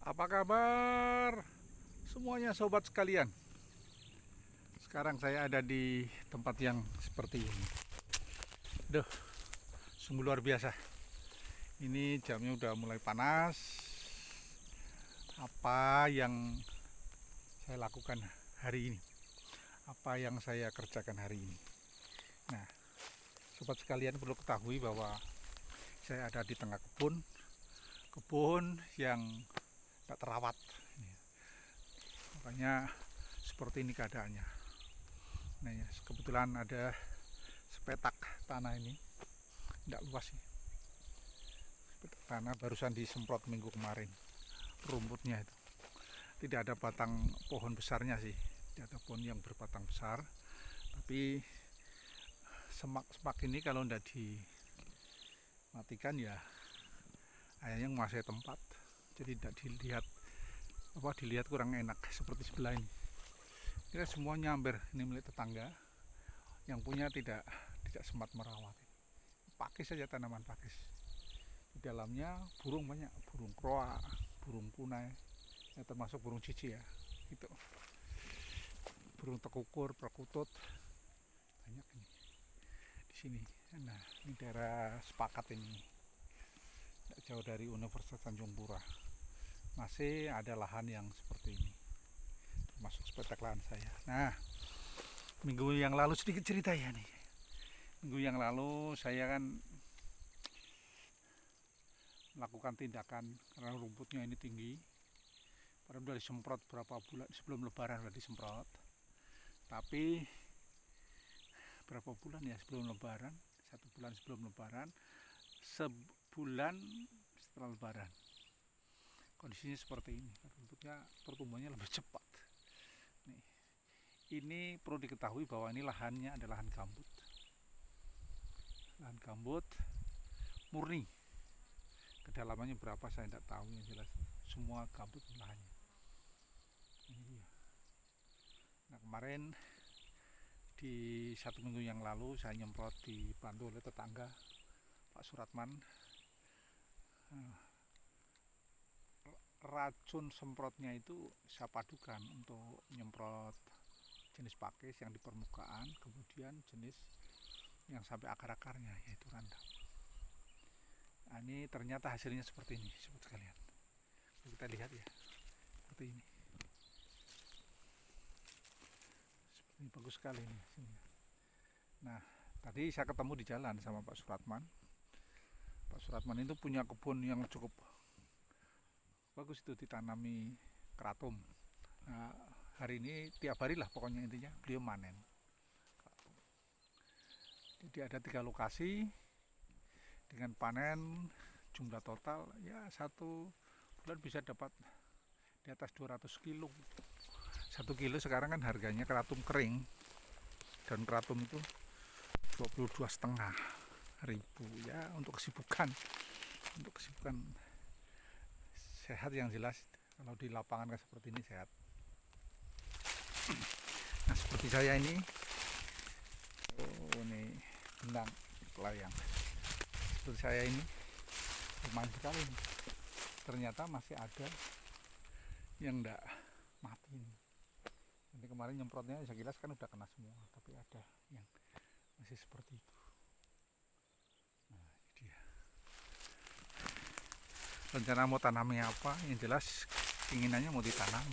Apa kabar semuanya sobat sekalian? Sekarang saya ada di tempat yang seperti ini. Duh, sungguh luar biasa. Ini jamnya udah mulai panas. Apa yang saya lakukan hari ini? Apa yang saya kerjakan hari ini? Nah, sobat sekalian perlu ketahui bahwa saya ada di tengah kebun yang tak terawat. Makanya seperti ini keadaannya. Nah ya, kebetulan ada sepetak tanah ini, tidak luas sih. Sepetak tanah barusan disemprot minggu kemarin. Rumputnya itu tidak ada batang pohon besarnya sih, tidak ada pohon yang berbatang besar. Tapi semak ini kalau tidak dimatikan ya ayahnya menguasai tempat, jadi tidak dilihat kurang enak seperti sebelah ini. Kita semua nyamber, ini milik tetangga yang punya tidak sempat merawat. Pakis saja tanaman pakis. Di dalamnya burung banyak, burung kroa, burung punai, ya termasuk burung cici ya. Itu. Burung tekukur, perkutut banyak ini di sini. Nah, ini daerah sepakat ini, tidak jauh dari Universitas Tanjung Pura. Masih ada lahan yang seperti ini, termasuk sepetak lahan saya. Nah, minggu yang lalu sedikit cerita ya nih. Minggu yang lalu saya kan melakukan tindakan karena rumputnya ini tinggi. Padahal sudah disemprot berapa bulan sebelum Lebaran, sudah disemprot. Tapi berapa bulan ya sebelum Lebaran? 1 bulan sebelum Lebaran, sebulan setelah Lebaran. Kondisinya seperti ini, rumputnya pertumbuhannya lebih cepat. Nih, ini perlu diketahui bahwa ini lahannya adalah lahan gambut murni. Kedalamannya berapa saya tidak tahu, yang jelas semua gambut lahannya. Ini dia. Nah, kemarin di 1 minggu yang lalu saya nyemprot dibantu oleh tetangga Pak Suratman. Racun semprotnya itu saya padukan untuk nyemprot jenis pakis yang di permukaan, kemudian jenis yang sampai akar-akarnya, yaitu Roundup. Nah, ini ternyata hasilnya seperti ini sobat sekalian. Kita lihat ya, seperti ini. Seperti ini, bagus sekali ini. Nah, tadi saya ketemu di jalan sama Pak Suratman. Pak Suratman itu punya kebun yang cukup bagus, itu ditanami keratum. Nah, hari ini tiap hari lah pokoknya, intinya beliau manen keratum. Jadi ada 3 lokasi dengan panen jumlah total ya 1 bulan bisa dapat di atas 200 kilo. 1 kilo sekarang kan harganya keratum kering, dan keratum itu 22,5 ribu ya, untuk kesibukan sehat yang jelas. Kalau di lapangan kan seperti ini sehat. Nah, seperti saya ini, ini benang pelayang. Seperti saya ini lumayan sekali nih. Ternyata masih ada yang enggak mati nih. Nanti kemarin nyemprotnya sekilas kan udah kena semua, tapi ada yang masih seperti itu. Nah, ini dia. Rencana mau tanamnya apa? Yang jelas keinginannya mau ditanam.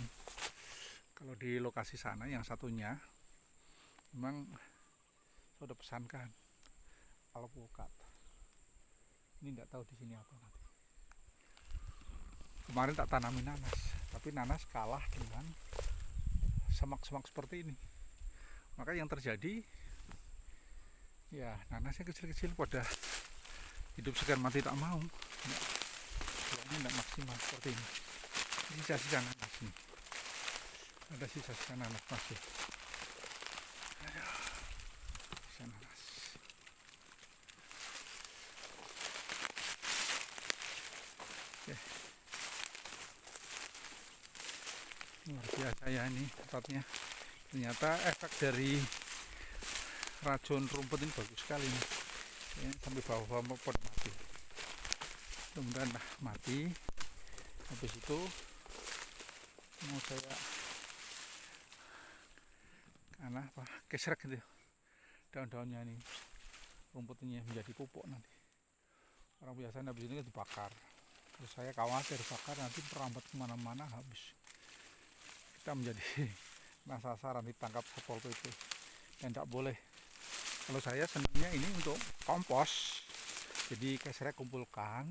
Kalau di lokasi sana yang satunya memang saya udah pesankan alpukat. Ini nggak tahu di sini apa nanti. Kemarin tak tanamin nanas, tapi nanas kalah dengan semak-semak seperti ini. Maka yang terjadi ya nanasnya kecil-kecil, pada hidup segan mati tak mau. Ini tidak maksimal seperti ini. Sisa-sisa nanas nih. Ada sisa-sisa nanas masih. Sisa nanas. Oke. Luar biasa ya ini tempatnya. Ternyata efek dari racun rumput ini bagus sekali nih. Ya, sampai bawah-bawah pada mati. Mudah-mudahan mati. Habis itu mau saya kesrek gitu daun-daunnya ini, rumputnya menjadi pupuk nanti. Orang biasanya habis ini dibakar, terus saya khawatir bakar nanti merambat kemana-mana, habis kita menjadi sasaran, ditangkap Satpol PP, dan tidak boleh. Kalau saya senangnya ini untuk kompos, jadi kesrek kumpulkan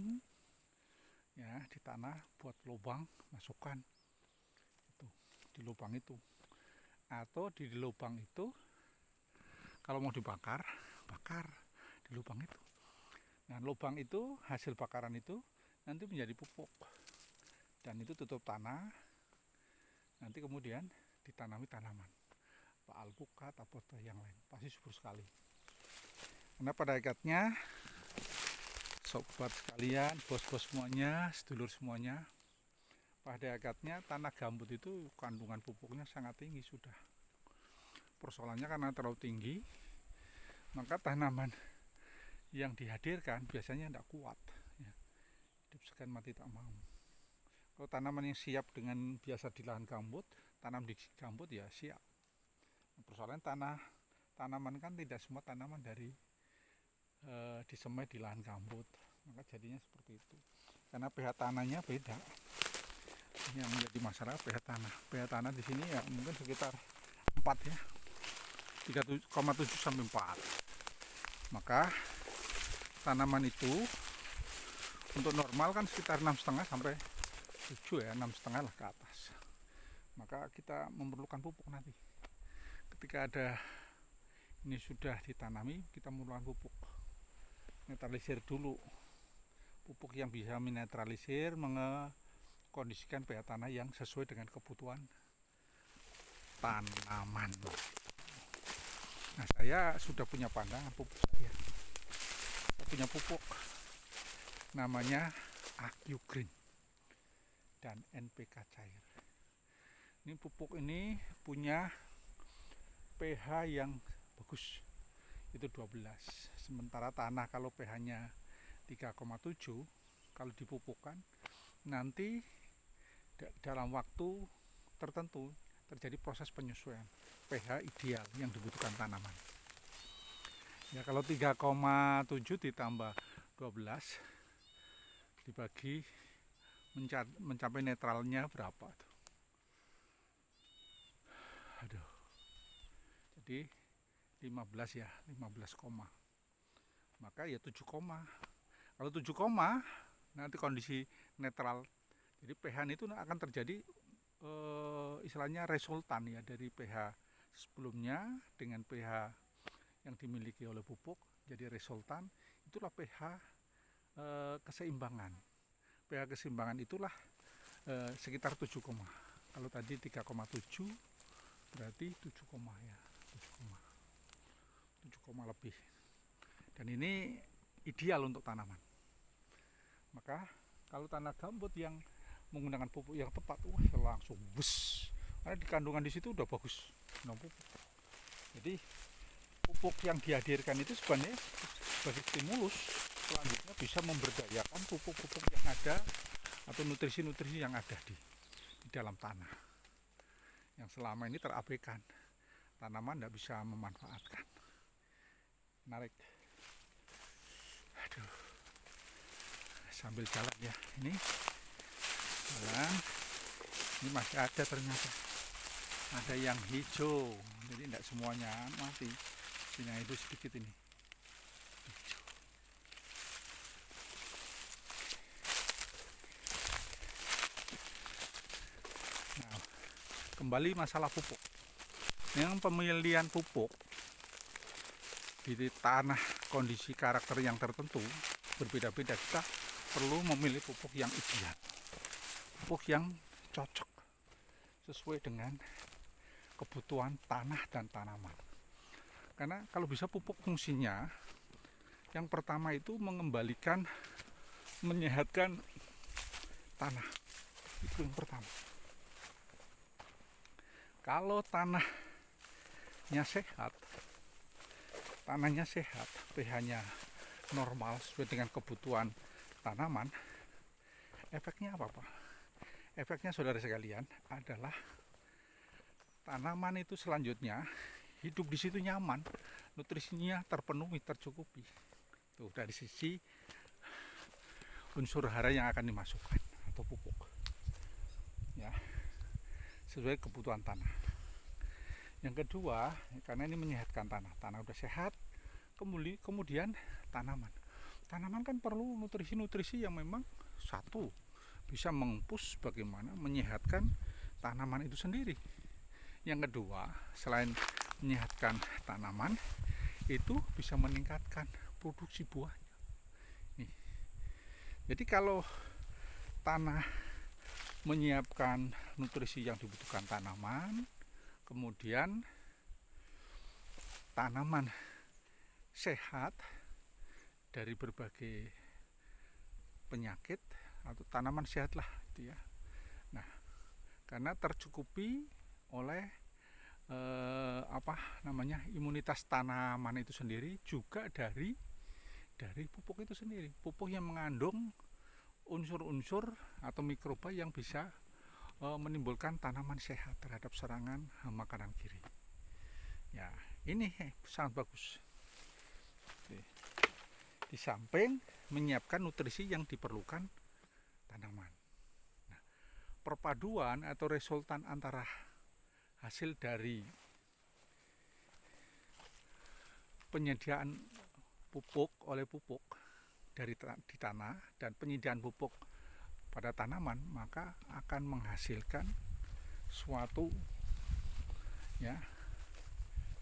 ya di tanah, buat lubang, masukkan itu di lubang itu, atau di lubang itu kalau mau dibakar, bakar di lubang itu. Nah, lubang itu, hasil bakaran itu nanti menjadi pupuk, dan itu tutup tanah, nanti kemudian ditanami tanaman, alpukat atau yang lain, pasti subur sekali. Karena pada hakikatnya, sobat sekalian, bos-bos semuanya, sedulur semuanya, pada hakikatnya tanah gambut itu kandungan pupuknya sangat tinggi sudah. Persoalannya karena terlalu tinggi, maka tanaman yang dihadirkan biasanya tidak kuat ya. Hidup segan mati tak mau. Kalau tanaman yang siap dengan biasa di lahan gambut, tanam di gambut ya siap. Persoalan tanaman kan tidak semua tanaman dari disemai di lahan gambut, maka jadinya seperti itu. Karena pH tanahnya beda. Yang menjadi masalah pH tanah. pH tanah di sini ya mungkin sekitar 4 ya, 3,7 sampai 4. Maka tanaman itu untuk normal kan sekitar 6,5 sampai 7 ya, 6,5 lah ke atas. Maka kita memerlukan pupuk nanti. Ketika ada ini sudah ditanami, kita memerlukan pupuk. Netralisir dulu. Pupuk yang bisa menetralisir, mengkondisikan pH tanah yang sesuai dengan kebutuhan tanaman. Nah, saya sudah punya pandangan pupuk saya. Punya pupuk namanya AquGreen dan NPK cair. Ini pupuk ini punya pH yang bagus, itu 12. Sementara tanah kalau pH-nya 3,7, kalau dipupukkan nanti dalam waktu tertentu terjadi proses penyesuaian pH ideal yang dibutuhkan tanaman. Ya, kalau 3,7 ditambah 12 dibagi mencapai netralnya berapa tuh? Aduh. Jadi 15 ya, 15, maka ya 7, kalau 7, nanti kondisi netral. Jadi pH itu akan terjadi istilahnya resultan ya, dari pH sebelumnya dengan pH yang dimiliki oleh pupuk, jadi resultan itulah pH keseimbangan. pH keseimbangan itulah sekitar 7, kalau tadi 3,7 berarti 7, ya, 7, lebih. Dan ini ideal untuk tanaman. Maka kalau tanah gambut yang menggunakan pupuk yang tepat, langsung bus. Karena kandungan di situ udah bagus, pupuk. Jadi pupuk yang dihadirkan itu sebenarnya sebagai stimulus selanjutnya bisa memberdayakan pupuk-pupuk yang ada atau nutrisi-nutrisi yang ada di dalam tanah yang selama ini terabaikan. Tanaman tidak bisa memanfaatkan. Menarik. Aduh. Sambil jalan ya. Ini jalan. Ini masih ada ternyata. Ada yang hijau. Jadi tidak semuanya mati. Sini itu sedikit ini. Hijau. Nah, kembali masalah pupuk. Yang pemilihan pupuk di tanah kondisi karakter yang tertentu berbeda-beda, kita perlu memilih pupuk yang ideal, pupuk yang cocok sesuai dengan kebutuhan tanah dan tanaman. Karena kalau bisa pupuk fungsinya yang pertama itu mengembalikan, menyehatkan tanah, itu yang pertama. Kalau tanahnya sehat, pH-nya normal sesuai dengan kebutuhan tanaman, efeknya apa? efeknya saudara sekalian adalah tanaman itu selanjutnya hidup di situ nyaman, nutrisinya terpenuhi, tercukupi. Tuh, dari sisi unsur hara yang akan dimasukkan atau pupuk, ya, sesuai kebutuhan tanah. Yang kedua, karena ini menyehatkan tanah udah sehat, kemudian tanaman kan perlu nutrisi-nutrisi yang memang satu bisa mengpush bagaimana menyehatkan tanaman itu sendiri. Yang kedua, selain menyehatkan tanaman, itu bisa meningkatkan produksi buahnya. Nih. Jadi kalau tanah menyiapkan nutrisi yang dibutuhkan tanaman, kemudian tanaman sehat dari berbagai penyakit, atau tanaman sehat lah itu ya. Nah, karena tercukupi oleh imunitas tanaman itu sendiri, juga dari pupuk itu sendiri, pupuk yang mengandung unsur-unsur atau mikroba yang bisa menimbulkan tanaman sehat terhadap serangan hama kanan kiri. Ya, ini sangat bagus. Oke. Di samping menyiapkan nutrisi yang diperlukan tanaman. Nah, perpaduan atau resultan antara hasil dari penyediaan pupuk di tanah dan penyediaan pupuk pada tanaman, maka akan menghasilkan suatu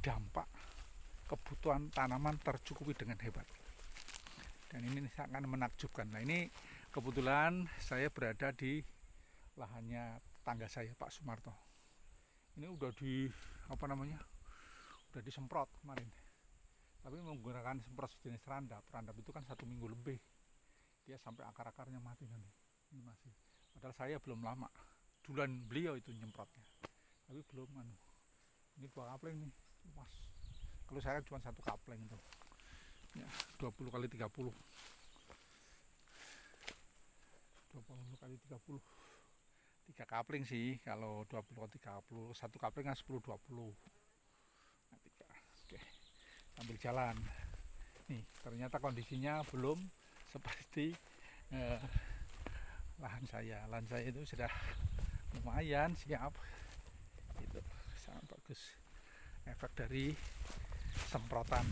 dampak kebutuhan tanaman tercukupi dengan hebat. Dan ini sangat menakjubkan. Nah, ini kebetulan saya berada di lahannya tetangga saya, Pak Sumarto. Ini udah disemprot kemarin, tapi menggunakan semprot jenis randap itu kan 1 minggu lebih, dia sampai akar-akarnya mati nanti. Ini masih, padahal saya belum lama, duluan beliau itu nyemprotnya, tapi belum ini 2 kapleng nih luas. Kalau saya cuma 1 kapleng itu ya 20 kali 30 3 kapling sih, kalau 20 kali 30 1 kapling kan 10 20. Nah, 3. Oke, sambil jalan nih, ternyata kondisinya belum seperti lahan saya itu sudah lumayan siap, itu sangat bagus efek dari semprotan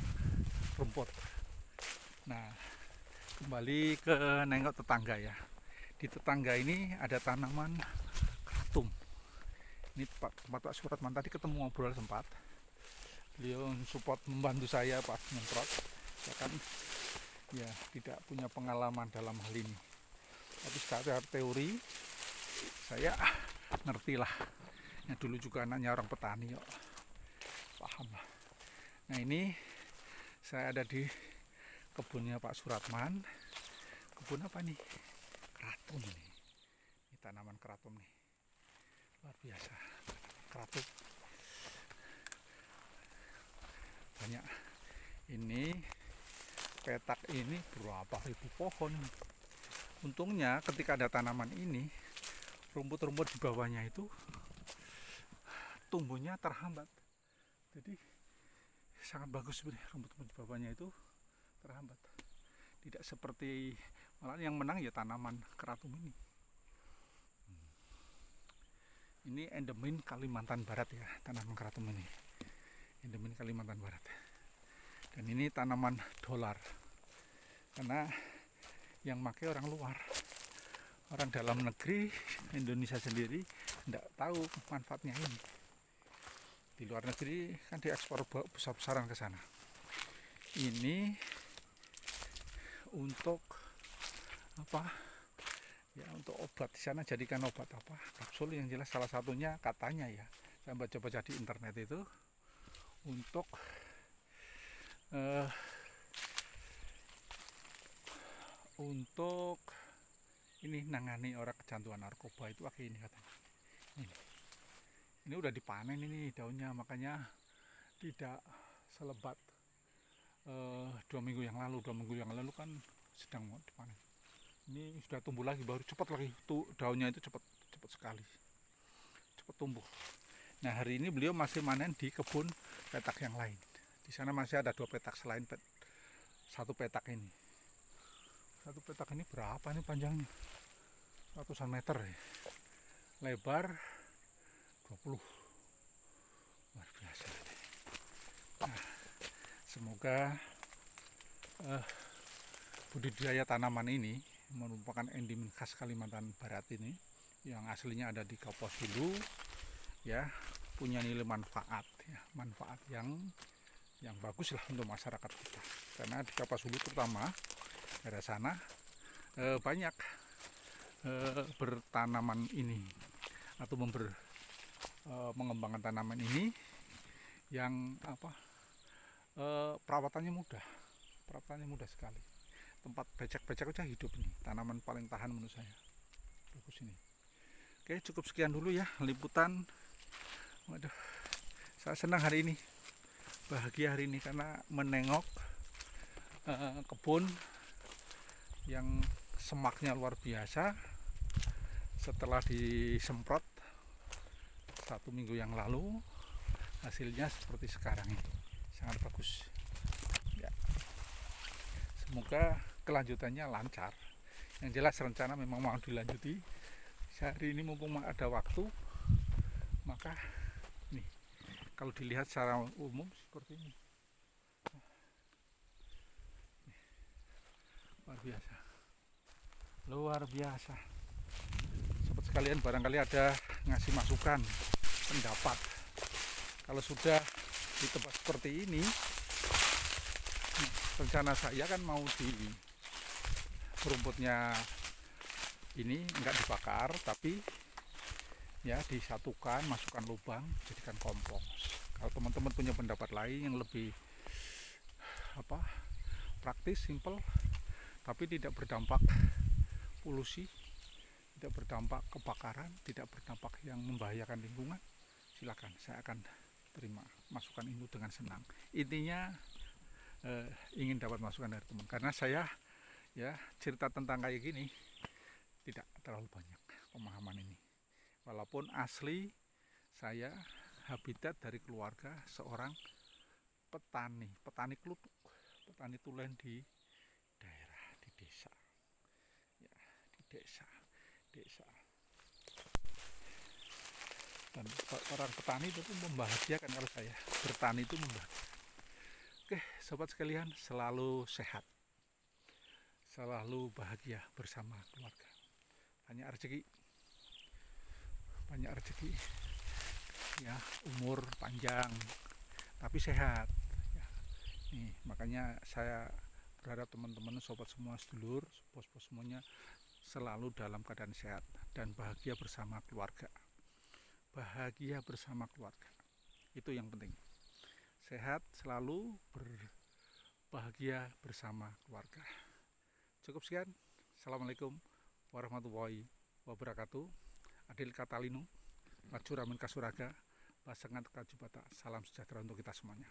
rumput. Nah, kembali ke nengok tetangga ya. Di tetangga ini ada tanaman keratum. Ini tempat Pak Suratman, tadi ketemu ngobrol sempat. Beliau support, membantu saya pas nyemprot. Ya kan, ya tidak punya pengalaman dalam hal ini. Tapi secara teori saya ngerti lah. Ya, dulu juga anaknya orang petani kok. Paham lah. Nah, ini saya ada di kebunnya Pak Suratman. Kebun apa nih? Keratum nih. Ini tanaman keratum nih. Luar biasa. Keratum. Banyak. Ini petak ini berapa ribu pohon. Untungnya ketika ada tanaman ini, rumput-rumput di bawahnya itu tumbuhnya terhambat. Jadi sangat bagus sebenarnya, rumput-rumput di bawahnya itu terhambat. Tidak seperti, malah yang menang ya tanaman keratum ini. Ini endemin Kalimantan Barat ya, tanaman keratum ini. Endemin Kalimantan Barat. Dan ini tanaman dolar. Karena yang pakai orang luar. Orang dalam negeri, Indonesia sendiri tidak tahu manfaatnya ini. Di luar negeri kan diekspor besar-besaran ke sana. Ini untuk apa? Ya, untuk obat di sana, jadikan obat apa? Kapsul, yang jelas salah satunya katanya ya. Saya baca-baca di internet itu untuk ini nangani orang kecanduan narkoba itu pakai ini katanya. Ini udah dipanen ini daunnya, makanya tidak selebat 2 minggu yang lalu. 2 minggu yang lalu kan sedang mau dipanen. Ini sudah tumbuh lagi, baru cepat lagi tuh daunnya itu cepat sekali, cepat tumbuh. Nah, hari ini beliau masih manen di kebun petak yang lain. Di sana masih ada 2 petak selain satu petak ini. Satu petak ini berapa ini panjangnya? Ratusan meter ya. Lebar 20. Luar biasa. Nah, semoga budidaya tanaman ini merupakan endemik khas Kalimantan Barat ini, yang aslinya ada di Kapuas Hulu, ya, punya nilai manfaat, ya, manfaat yang bagus lah untuk masyarakat kita. Karena di Kapuas Hulu terutama daerah sana banyak bertanaman ini atau mengembangkan tanaman ini yang perawatannya mudah sekali. Tempat becek-becek aja hidup ini, tanaman paling tahan menurut saya. Bagus ini. Oke, cukup sekian dulu ya liputan. Waduh, saya senang hari ini, bahagia hari ini karena menengok kebun yang semaknya luar biasa setelah disemprot 1 minggu yang lalu. Hasilnya seperti sekarang ini, sangat bagus ya. Semoga kelanjutannya lancar. Yang jelas rencana memang mau dilanjuti. Hari ini mumpung ada waktu, maka nih kalau dilihat secara umum seperti ini. Luar biasa. Sobat sekalian, barangkali ada ngasih masukan, pendapat. Kalau sudah di tempat seperti ini, rencana saya kan mau di rumputnya ini enggak dibakar, tapi ya disatukan, masukkan lubang, jadikan kompos. Kalau teman-teman punya pendapat lain yang lebih praktis, simple, tapi tidak berdampak polusi, tidak berdampak kebakaran, tidak berdampak yang membahayakan lingkungan, silakan, saya akan terima masukan itu dengan senang. Intinya ingin dapat masukan dari teman, karena saya ya cerita tentang kayak gini tidak terlalu banyak pemahaman ini, walaupun asli saya habitat dari keluarga seorang petani kluthuk, petani tulen di daerah, di desa ya, di desa dan orang petani itu membahagiakan. Kalau saya bertani itu membahagiakan. Oke, sobat sekalian, selalu sehat, selalu bahagia bersama keluarga, banyak rezeki ya, umur panjang tapi sehat ya. Nih, makanya saya berharap teman-teman, sobat semua, sedulur, bos-bos semuanya selalu dalam keadaan sehat dan bahagia bersama keluarga. Bahagia bersama keluarga, itu yang penting. Sehat, selalu berbahagia bersama keluarga. Cukup sekian. Assalamualaikum warahmatullahi wabarakatuh. Adil Katalinu, Maju Ramin Kasuraga, Pasangan Kajubata. Salam sejahtera untuk kita semuanya.